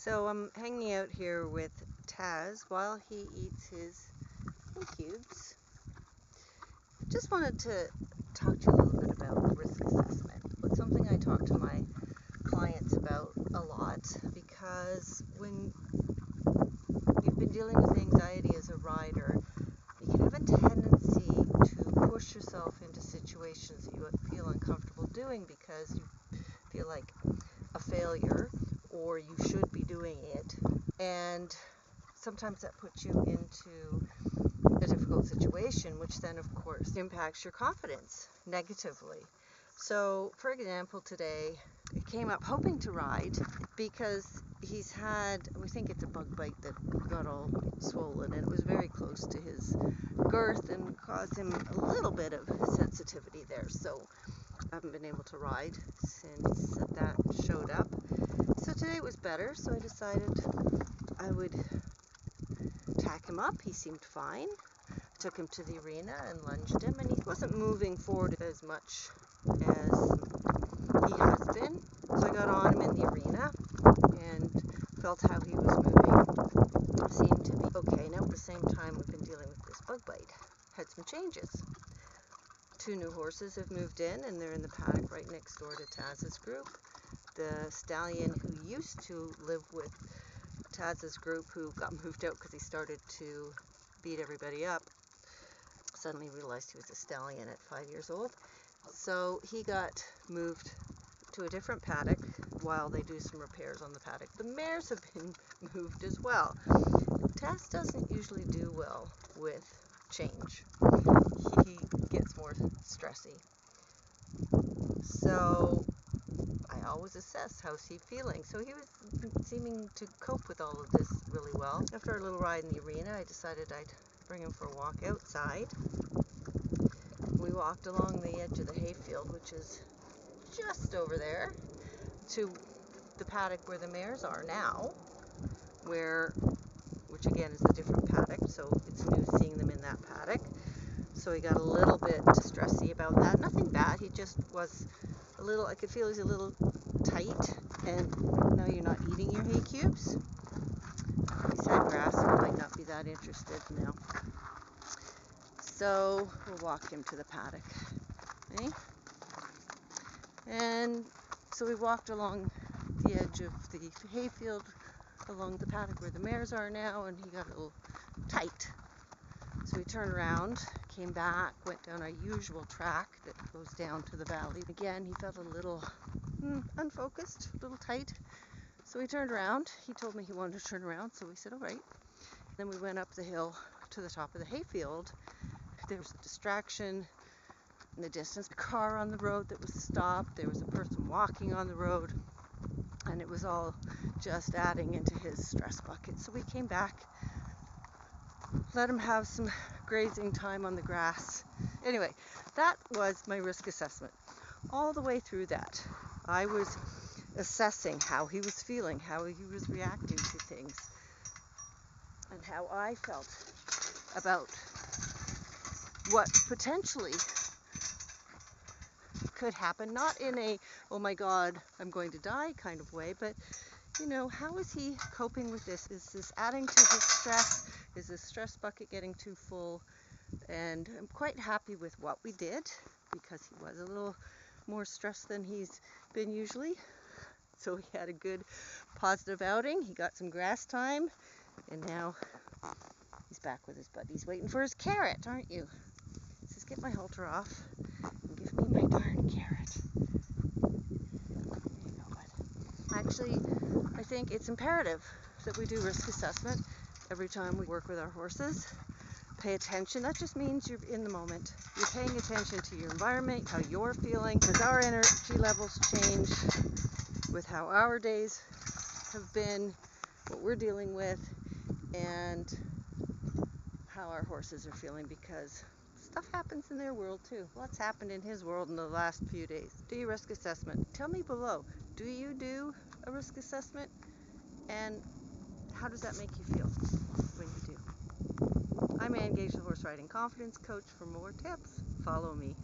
So I'm hanging out here with Taz while he eats his cubes. Just wanted to talk to you a little bit about risk assessment. It's something I talk to my clients about a lot because when you've been dealing with anxiety as a rider, you can have a tendency to push yourself into situations that you feel uncomfortable doing because you feel like a failure or you should be doing it, and sometimes that puts you into a difficult situation, which then of course impacts your confidence negatively. So for example, today it came up hoping to ride because he's had, we think it's a bug bite that got all swollen, and it was very close to his girth and caused him a little bit of sensitivity there. So I haven't been able to ride since that showed up. So today it was better, so I decided I would tack him up. He seemed fine. Took him to the arena and lunged him, and he wasn't moving forward as much as he has been. So I got on him in the arena and felt how he was moving. Seemed to be okay. Now at the same time we've been dealing with this bug bite. Had some changes. 2 new horses have moved in, and they're in the paddock right next door to Taz's group. The stallion who used to live with Taz's group, who got moved out because he started to beat everybody up, suddenly realized he was a stallion at 5 years old. So he got moved to a different paddock while they do some repairs on the paddock. The mares have been moved as well. Taz doesn't usually do well with change. He gets more stressy. So I always assess how's he feeling. So he was seeming to cope with all of this really well. After a little ride in the arena, I decided I'd bring him for a walk outside. We walked along the edge of the hayfield, which is just over there, to the paddock where the mares are now, which again is a different paddock, so it's new seeing them in that paddock. So he got a little bit stressy about that. Nothing bad, he just was a little, I could feel he's a little tight. And now you're not eating your hay cubes. He's had grass, so he might not be that interested now. So we'll walk him to the paddock. Okay? And so we walked along the edge of the hayfield, along the paddock where the mares are now, and he got a little tight. So we turned around, came back, went down our usual track that goes down to the valley. Again, he felt a little unfocused, a little tight. So we turned around. He told me he wanted to turn around, so we said, all right. Then we went up the hill to the top of the hayfield. There was a distraction in the distance, a car on the road that was stopped. There was a person walking on the road, and it was all just adding into his stress bucket. So we came back, let him have some grazing time on the grass. Anyway, that was my risk assessment. All the way through that, I was assessing how he was feeling, how he was reacting to things, and how I felt about what potentially could happen, not in a, oh my God, I'm going to die kind of way, but how is he coping with this? Is this adding to his stress? Is this stress bucket getting too full? And I'm quite happy with what we did, because he was a little more stressed than he's been usually. So he had a good positive outing. He got some grass time, and now he's back with his buddies waiting for his carrot, aren't you? He says, get my halter off and give me my darn carrot. There you go, bud. Actually, I think it's imperative that we do risk assessment every time we work with our horses. Pay attention. That just means you're in the moment. You're paying attention to your environment, how you're feeling. As our energy levels change with how our days have been, what we're dealing with, and how our horses are feeling, because stuff happens in their world too. What's happened in his world in the last few days? Do your risk assessment. Tell me below, do you do a risk assessment? And how does that make you feel when you do? I'm Ann Gage, the horse riding confidence coach. For more tips, follow me.